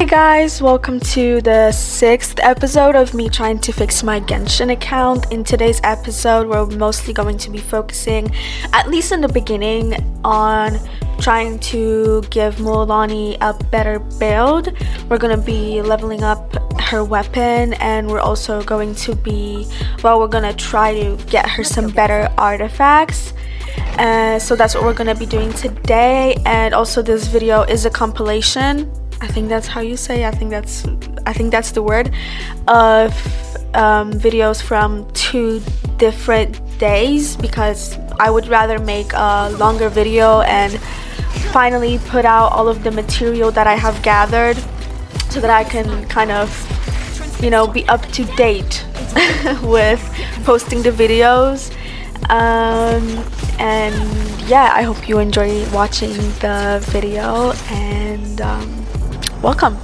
guys, welcome to the 6th episode of me trying to fix my Genshin account. In today's episode, we're mostly going to be focusing, at least in the beginning, on trying to give Mualani a better build. We're going to be leveling up her weapon, and we're also going to be, we're going to try to get her some better artifacts. So that's what we're going to be doing today. And also this video is a compilation, I think that's how you say, I think that's the word, of videos from 2 different days, because I would rather make a longer video and finally put out all of the material that I have gathered so that I can kind of, you know, be up to date with posting the videos. And yeah, I hope you enjoy watching the video, and welcome.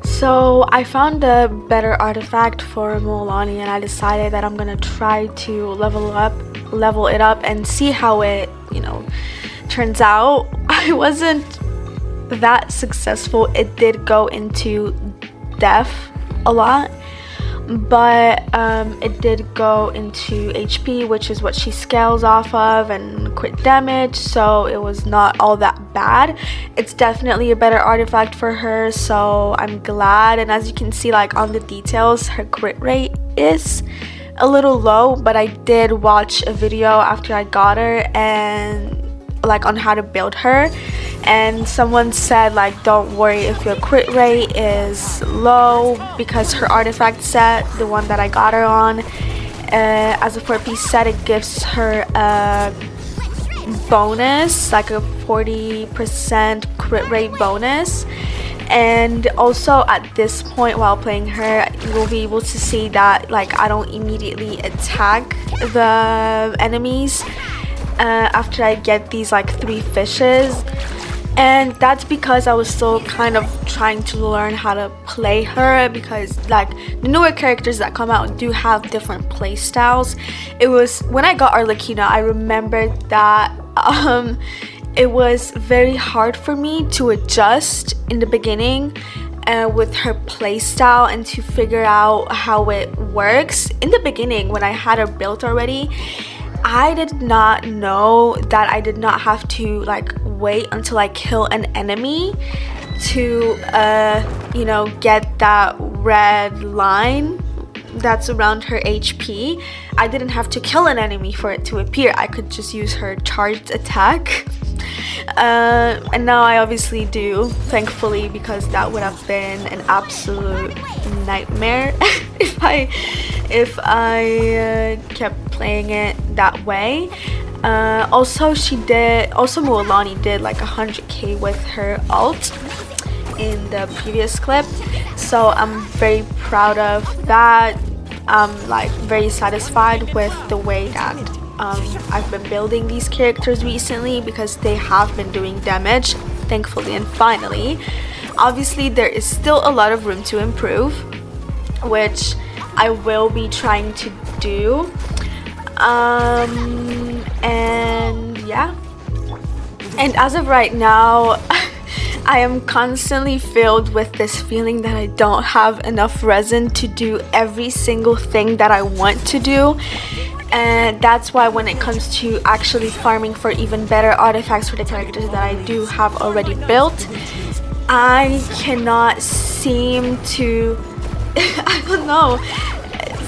So I found a better artifact for Mualani, and I decided that I'm gonna try to level it up and see how it, you know, turns out. I wasn't that successful. It did go into def a lot, but it did go into HP, which is what she scales off of, and crit damage, so it was not all that bad. It's definitely a better artifact for her, so I'm glad. And as you can see, like on the details, her crit rate is a little low, but I did watch a video after I got her and like on how to build her, and someone said like, don't worry if your crit rate is low, because her artifact set, the one that I got her on, as a 4-piece set, it gives her a bonus, like a 40% crit rate bonus. And also at this point while playing her, you'll be able to see that like I don't immediately attack the enemies after I get these like 3 fishes, and that's because I was still kind of trying to learn how to play her, because like the newer characters that come out do have different play styles. It was when I got Arlecchino, I remembered that it was very hard for me to adjust in the beginning with her playstyle and to figure out how it works. In the beginning, when I had her built already, I did not know that I did not have to like wait until I kill an enemy to you know, get that red line that's around her HP. I didn't have to kill an enemy for it to appear. I could just use her charged attack, and now I obviously do, thankfully, because that would have been an absolute nightmare if I kept playing it that way. Also Mualani did like 100k with her ult in the previous clip, so I'm very proud of that. I'm like very satisfied with the way that I've been building these characters recently, because they have been doing damage, thankfully and finally. Obviously there is still a lot of room to improve, which I will be trying to do, and yeah. And as of right now, I am constantly filled with this feeling that I don't have enough resin to do every single thing that I want to do. And that's why when it comes to actually farming for even better artifacts for the characters that I do have already built, I cannot seem to I don't know,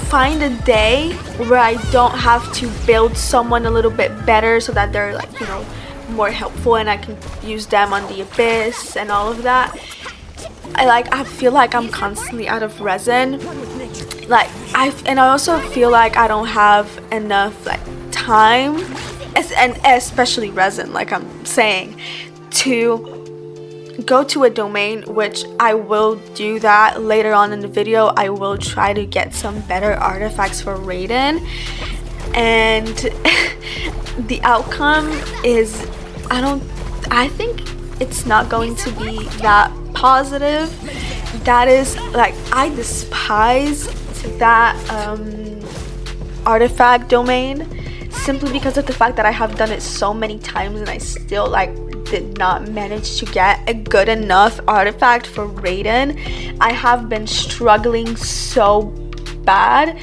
find a day where I don't have to build someone a little bit better so that they're like, you know, more helpful and I can use them on the abyss and all of that. I feel like I'm constantly out of resin. Like I also feel like I don't have enough like time, and especially resin, like I'm saying, to go to a domain, which I will do that later on in the video. I will try to get some better artifacts for Raiden, and the outcome is I think it's not going to be that positive. That is, like, I despise that artifact domain simply because of the fact that I have done it so many times and I still like did not manage to get a good enough artifact for Raiden. I have been struggling so bad,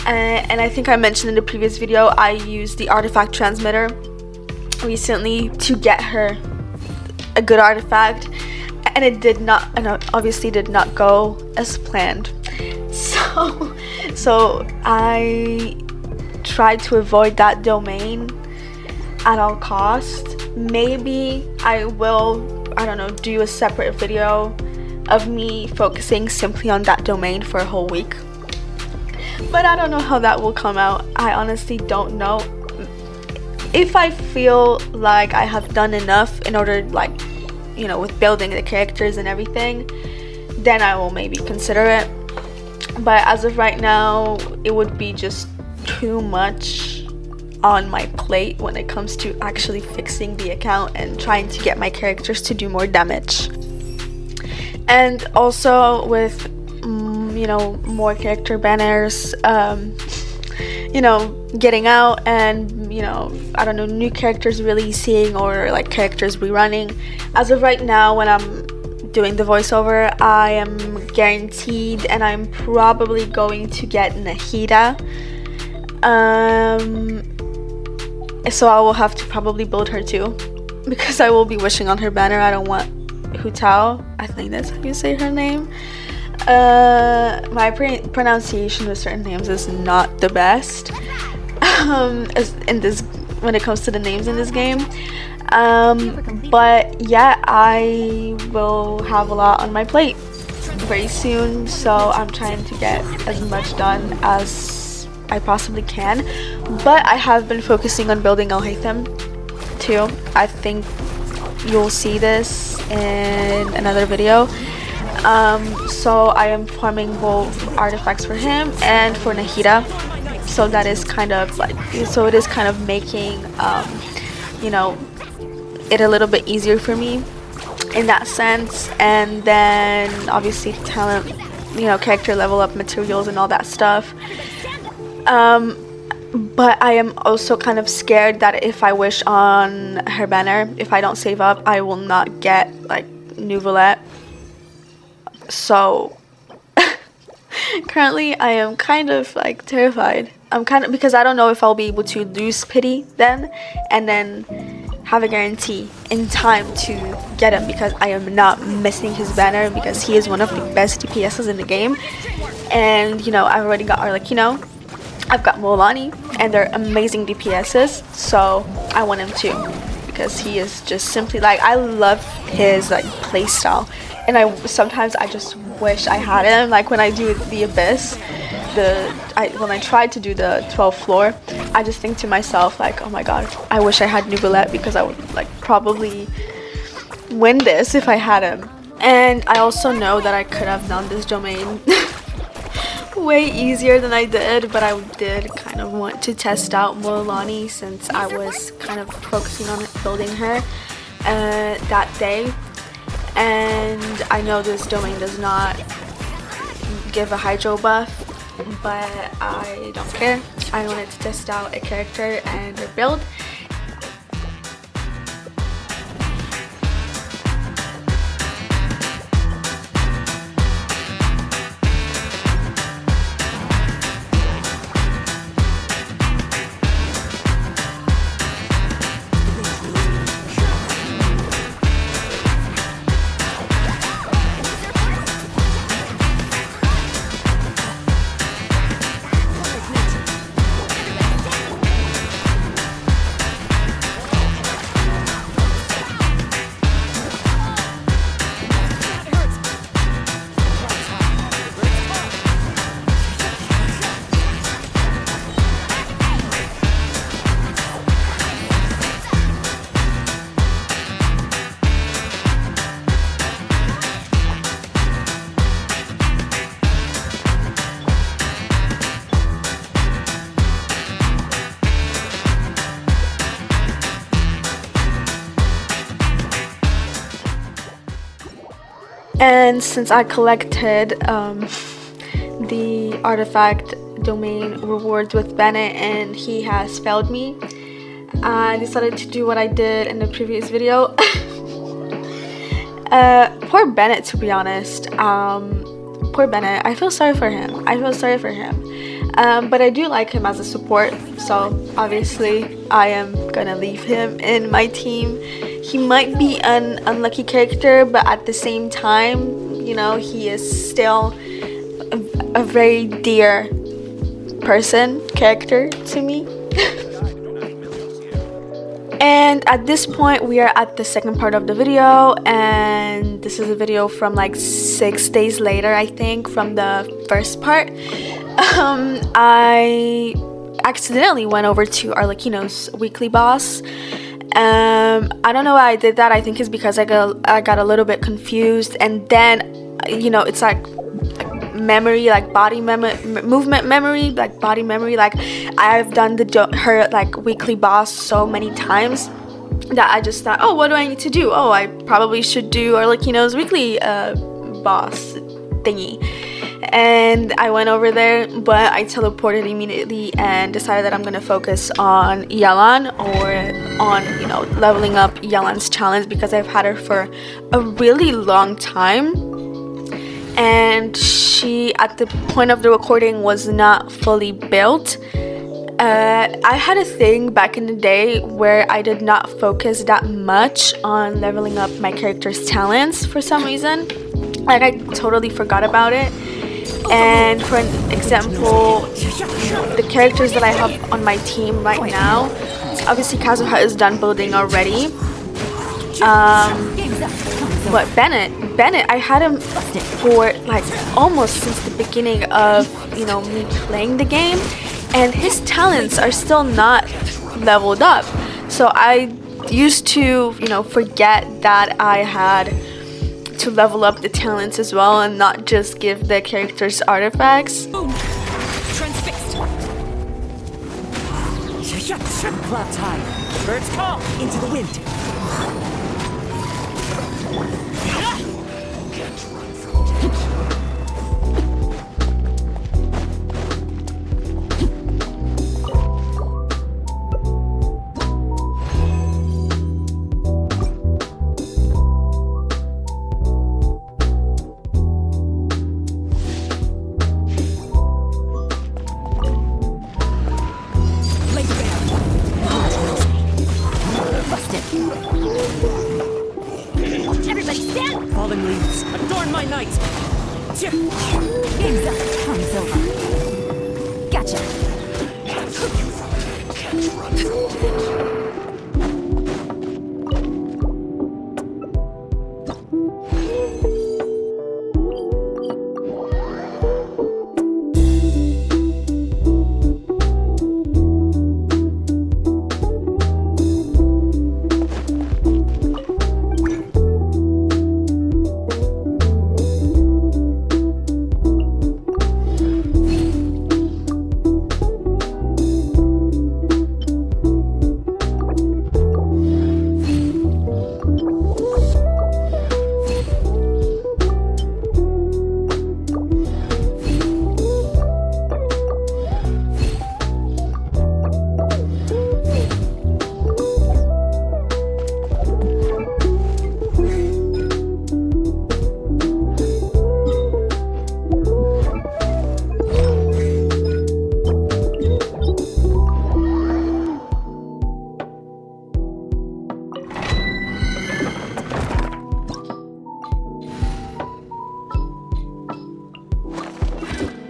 and I think I mentioned in the previous video I used the artifact transmitter recently to get her a good artifact, and it did not, and obviously did not go as planned. So I tried to avoid that domain at all costs. Maybe I will, I don't know, do a separate video of me focusing simply on that domain for a whole week, but I don't know how that will come out. I honestly don't know. If I feel like I have done enough in order, like, you know, with building the characters and everything, then I will maybe consider it. But as of right now, it would be just too much on my plate when it comes to actually fixing the account and trying to get my characters to do more damage. And also with you know, more character banners, you know, getting out, and, you know, I don't know, new characters releasing or like characters rerunning. As of right now, when I'm doing the voiceover, I am guaranteed, and I'm probably going to get Nahida. So I will have to probably build her too, because I will be wishing on her banner. I don't want Hutao, I think that's how you say her name. My pronunciation with certain names is not the best when it comes to the names in this game. But yeah, I will have a lot on my plate very soon, so I'm trying to get as much done as I possibly can. But I have been focusing on building Al Haytham too. I think you'll see this in another video. So I am farming both artifacts for him and for Nahida, so that is kind of like, so it is kind of making you know, it a little bit easier for me in that sense. And then obviously talent, you know, character level up materials and all that stuff. But I am also kind of scared that if I wish on her banner, if I don't save up, I will not get like Nouvelette. So currently I am kind of like terrified. I'm kind of, because I don't know if I'll be able to lose pity then and then have a guarantee in time to get him, because I am not missing his banner, because he is one of the best DPSs in the game. And, you know, I've already got, or like, you know, I've got Mualani, and they're amazing DPSs, so I want him too, because he is just simply like, I love his like playstyle. And sometimes I just wish I had him. Like when I do the abyss, when I tried to do the 12th floor, I just think to myself like, oh my god, I wish I had Nouvelette, because I would like probably win this if I had him. And I also know that I could have done this domain way easier than I did, but I did kind of want to test out Mualani, since I was kind of focusing on building her that day. And I know this domain does not give a hydro buff, but I don't care. I wanted to test out a character and a build. And since I collected the artifact domain rewards with Bennett and he has failed me, I decided to do what I did in the previous video. Poor Bennett, to be honest. Poor Bennett. I feel sorry for him. But I do like him as a support, so obviously I am gonna leave him in my team. He might be an unlucky character, but at the same time, you know, he is still a very dear character to me. And at this point we are at the second part of the video, and this is a video from like 6 days later, I think, from the first part. I accidentally went over to Arlecchino's weekly boss. I don't know why I did that. I think it's because I got a little bit confused, and then, you know, it's like memory, like body movement memory, like body memory. Like I've done her like weekly boss so many times that I just thought, oh, what do I need to do? Oh, I probably should do Arlecchino's weekly boss thingy. And I went over there, but I teleported immediately and decided that I'm gonna focus on Yelan, or on, you know, leveling up Yelan's challenge, because I've had her for a really long time, and she, at the point of the recording, was not fully built. I had a thing back in the day where I did not focus that much on leveling up my character's talents for some reason. Like, I totally forgot about it. And for an example, the characters that I have on my team right now, obviously Kazuha is done building already. But Bennett, I had him for like almost since the beginning of, you know, me playing the game, and his talents are still not leveled up. So I used to, you know, forget that I had to level up the talents as well, and not just give the characters artifacts. Boom. Transfixed. Clouds high. Birds call. Into the wind. Everybody stand! Falling leaves, adorn my night! Game's up. Time's over. Gotcha.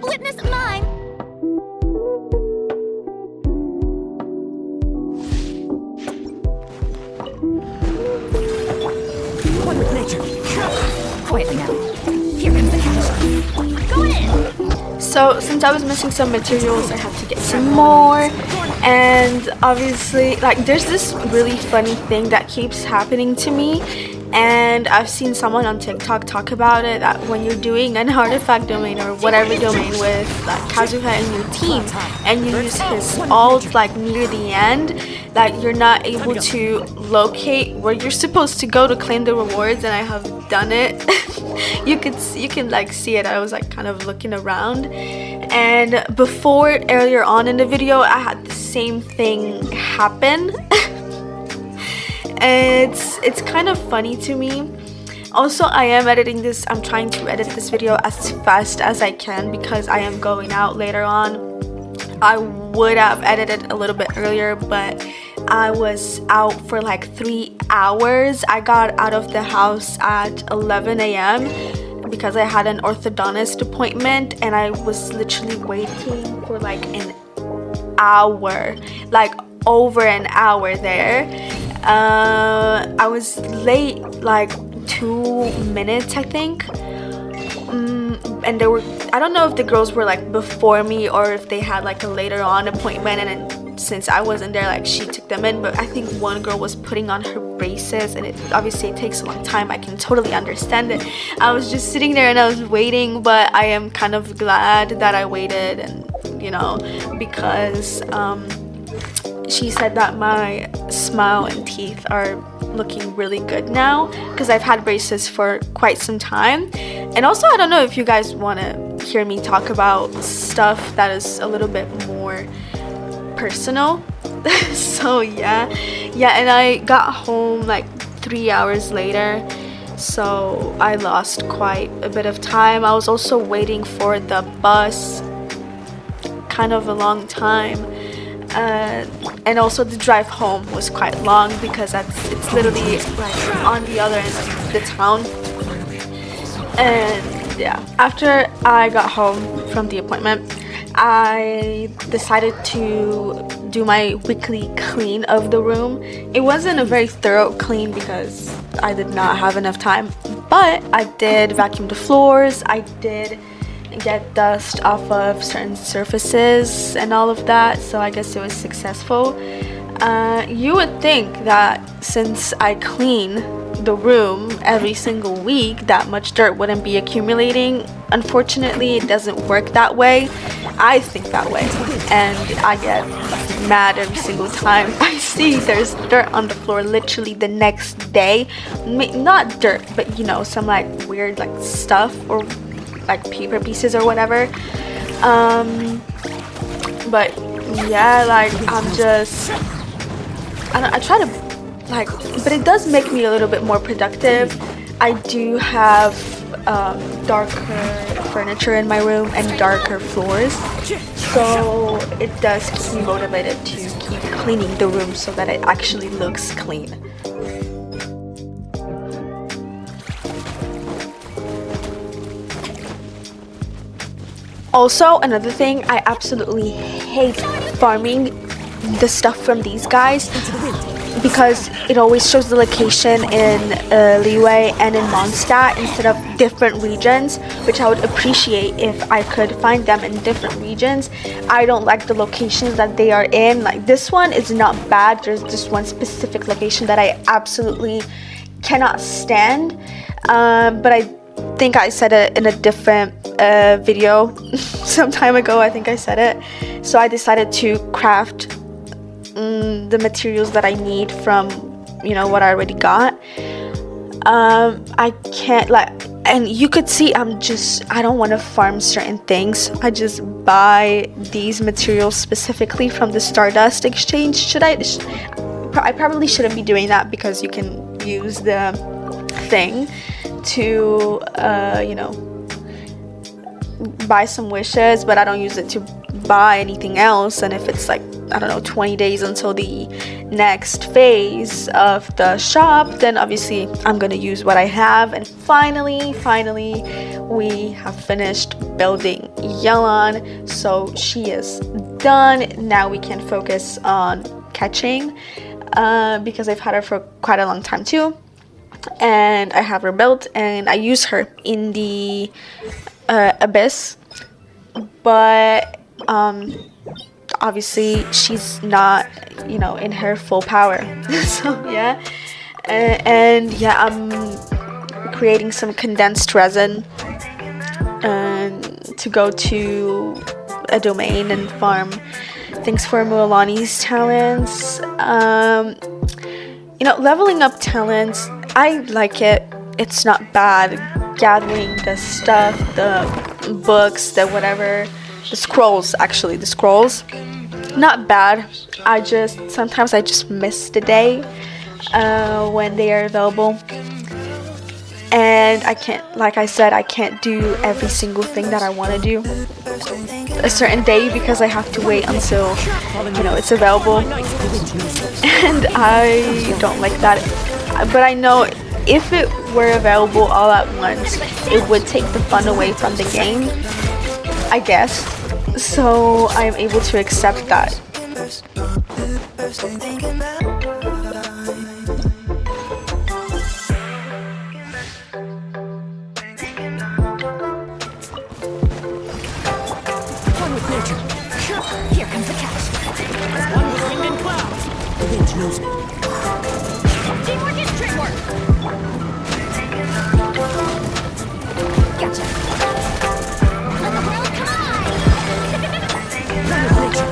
Witness mine! One with nature. Quietly now. Here comes the catch. Going in! So since I was missing some materials, I have to get some more. And obviously, like, there's this really funny thing that keeps happening to me, and I've seen someone on TikTok talk about it, that when you're doing an artifact domain or whatever domain with like Kazuha in your team, and you use his ult like near the end, like you're not able to locate where you're supposed to go to claim the rewards, and I have done it. you can like see it. I was like kind of looking around, and before, earlier on in the video, I had the same thing happen. It's kind of funny to me. Also, I am editing this. I'm trying to edit this video as fast as I can because I am going out later on. I would have edited a little bit earlier, but I was out for like 3 hours. I got out of the house at 11 a.m. because I had an orthodontist appointment, and I was literally waiting for like an hour, like over an hour there. I was late like 2 minutes, I think. And there were, I don't know if the girls were like before me or if they had like a later on appointment, and then since I wasn't there, like she took them in. But I think one girl was putting on her braces, and it obviously takes a long time. I can totally understand it. I was just sitting there and I was waiting, but I am kind of glad that I waited, and you know, because she said that my smile and teeth are looking really good now because I've had braces for quite some time. And also, I don't know if you guys want to hear me talk about stuff that is a little bit more personal. So yeah, and I got home like 3 hours later, so I lost quite a bit of time. I was also waiting for the bus kind of a long time. And also the drive home was quite long because it's literally like on the other end of the town. And yeah, after I got home from the appointment, I decided to do my weekly clean of the room. It wasn't a very thorough clean because I did not have enough time, but I did vacuum the floors. I did get dust off of certain surfaces and all of that, so I guess it was successful. You would think that since I clean the room every single week, that much dirt wouldn't be accumulating. Unfortunately, it doesn't work that way. I think that way, and I get mad every single time I see there's dirt on the floor literally the next day. Not dirt, but you know, some like weird like stuff or like paper pieces or whatever. But yeah, like I try to like, but it does make me a little bit more productive. I do have darker furniture in my room and darker floors, so it does keep me motivated to keep cleaning the room so that it actually looks clean. Also, another thing, I absolutely hate farming the stuff from these guys because it always shows the location in Leeway and in Mondstadt instead of different regions, which I would appreciate if I could find them in different regions. I don't like the locations that they are in. Like this one is not bad. There's just one specific location that I absolutely cannot stand, but I think I said it in a different video some time ago. I think I said it. So I decided to craft the materials that I need from, you know, what I already got. I can't like, and you could see I don't want to farm certain things. I just buy these materials specifically from the Stardust exchange. I probably shouldn't be doing that because you can use the thing to you know, buy some wishes, but I don't use it to buy anything else. And if it's like, I don't know, 20 days until the next phase of the shop, then obviously I'm gonna use what I have. And finally we have finished building Yelan, so she is done. Now we can focus on catching because I've had her for quite a long time too, and I have her built and I use her in the abyss, but obviously she's not, you know, in her full power. So yeah, and yeah, I'm creating some condensed resin to go to a domain and farm things for Mualani's talents. Leveling up talents, I like it. It's not bad. Gathering the stuff, the books, the whatever, the scrolls, not bad. Sometimes I just miss the day when they are available. And I can't, like I said, I can't do every single thing that I want to do a certain day because I have to wait until, it's available. And I don't like that. But I know if it were available all at once, it would take the fun away from the game, I guess. So I am able to accept that. Here comes the catch. One with wind and clouds. The wind knows me. Teamwork is trickwork. Gotcha. Let the world collide. One with nature.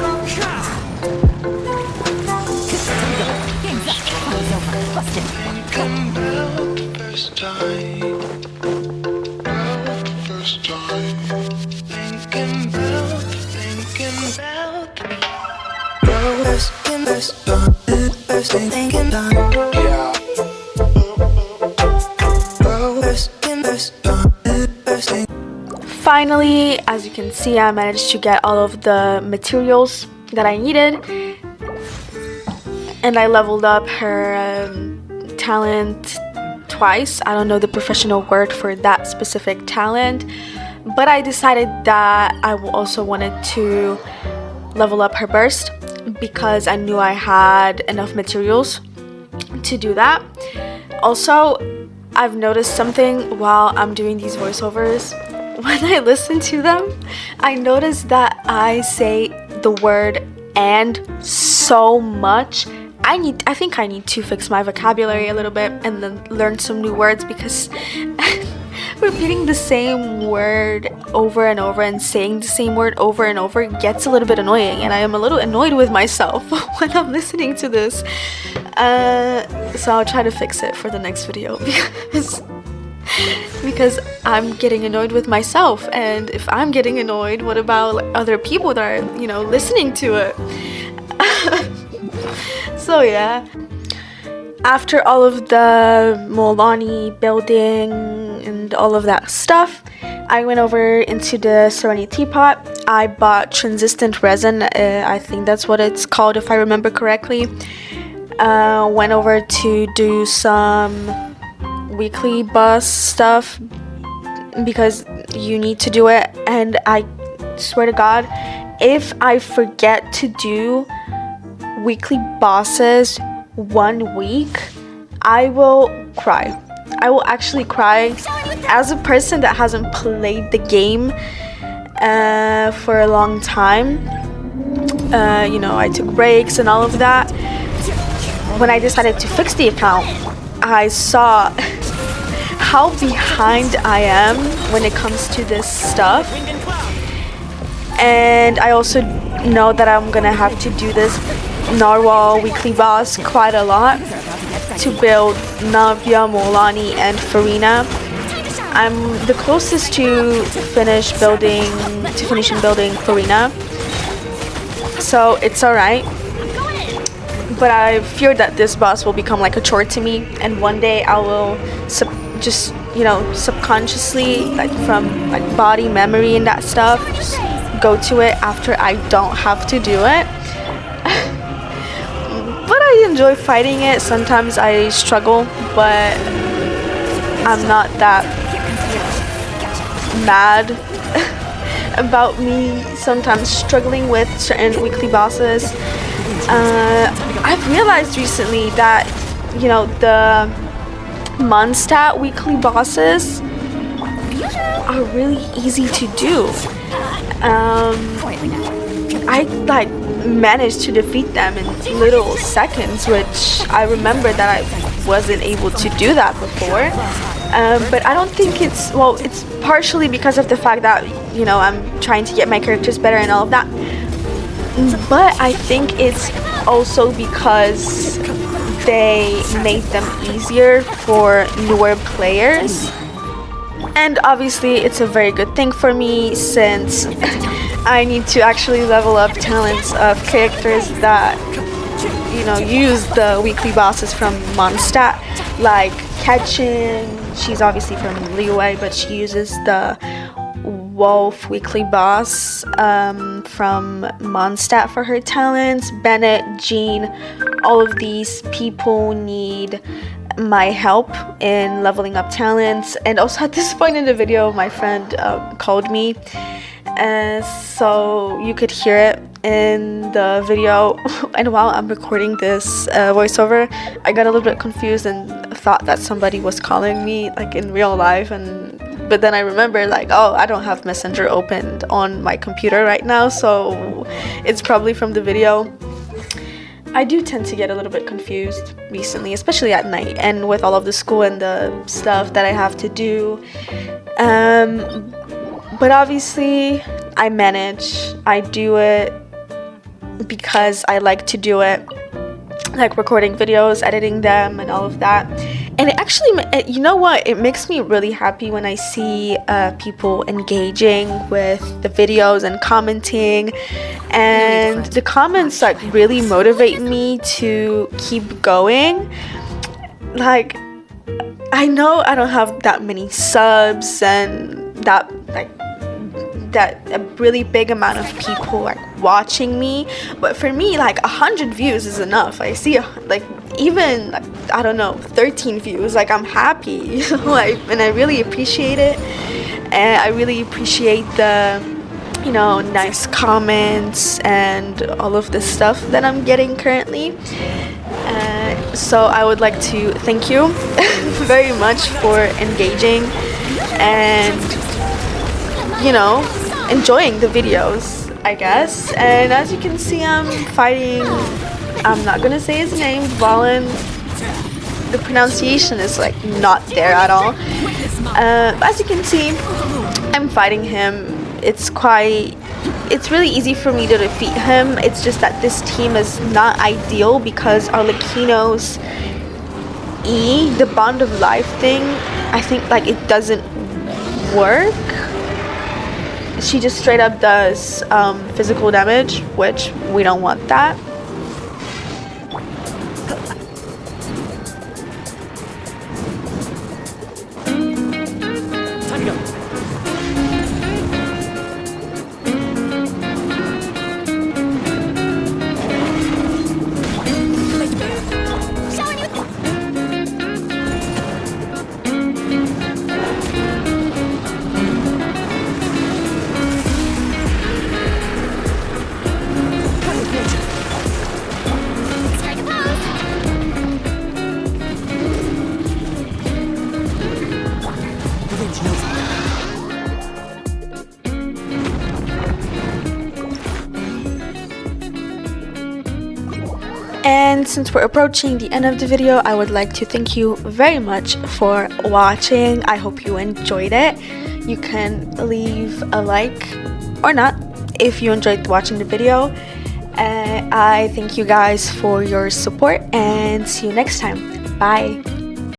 Game's up. Flow's over. Busted. First time, thinking about Finally, as you can see, I managed to get all of the materials that I needed, and I leveled up her talent twice. I don't know the professional word for that specific talent, but I decided that I also wanted to level up her burst because I knew I had enough materials to do that. Also, I've noticed something while I'm doing these voiceovers. When I listen to them, I notice that I say the word "and" so much. I think I need to fix my vocabulary a little bit and then learn some new words, because repeating the same word over and over and saying the same word over and over gets a little bit annoying, and I am a little annoyed with myself when I'm listening to this. So I'll try to fix it for the next video, because I'm getting annoyed with myself, and if I'm getting annoyed, what about other people that are, listening to it? So yeah, after all of the Mualani building and all of that stuff, I went over into the Serenity teapot. I bought transistent resin, I think that's what it's called if I remember correctly. Went over to do some weekly boss stuff because you need to do it, and I swear to God, if I forget to do weekly bosses 1 week, I will cry. I will actually cry. As a person that hasn't played the game for a long time, I took breaks and all of that. When I decided to fix the account, I saw how behind I am when it comes to this stuff, and I also know that I'm gonna have to do this Narwhal weekly boss quite a lot to build Navya, Mualani, and Farina. I'm the closest to finishing building Farina, so it's alright. But I fear that this boss will become like a chore to me, and one day I will subconsciously, like from like body memory and that stuff, just go to it after I don't have to do it. But I enjoy fighting it. Sometimes I struggle, but I'm not that mad about me sometimes struggling with certain weekly bosses. I've realized recently that, the Mondstadt weekly bosses are really easy to do. I managed to defeat them in little seconds, which I remember that I wasn't able to do that before. But I don't think it's partially because of the fact that, I'm trying to get my characters better and all of that. but I think it's also because they made them easier for newer players. And obviously it's a very good thing for me since I need to actually level up talents of characters that, you know, use the weekly bosses from Mondstadt, like Ketchin. She's obviously from Liyue, but she uses the Wolf weekly boss from Mondstadt for her talents. Bennett, Jean, all of these people need my help in leveling up talents. And also at this point in the video, my friend called me, so you could hear it in the video. And while I'm recording this voiceover, I got a little bit confused and thought that somebody was calling me like in real life, but then I remember like, oh, I don't have Messenger opened on my computer right now, so it's probably from the video. I do tend to get a little bit confused recently, especially at night and with all of the school and the stuff that I have to do. But obviously I manage. I do it because I like to do it, like recording videos, editing them, and all of that. And it actually, you know what, it makes me really happy when I see people engaging with the videos and commenting, and the comments like really motivate me to keep going. Like, I know I don't have that many subs and that a really big amount of people like watching me, but for me like 100 views is enough. I see like even like, I don't know, 13 views, like I'm happy, you know, and I really appreciate it. And I really appreciate the, you know, nice comments and all of the stuff that I'm getting currently. So I would like to thank you very much for engaging and, you know, enjoying the videos, I guess. And as you can see, I'm fighting, I'm not gonna say his name, Valen. The pronunciation is like not there at all. As you can see, I'm fighting him. It's really easy for me to defeat him. It's just that this team is not ideal because Arlecchino's E, the bond of life thing, I think like it doesn't work. She just straight up does physical damage, which we don't want that. Time to go. And since we're approaching the end of the video, I would like to thank you very much for watching. I hope you enjoyed it. You can leave a like or not if you enjoyed watching the video. I thank you guys for your support and see you next time. Bye.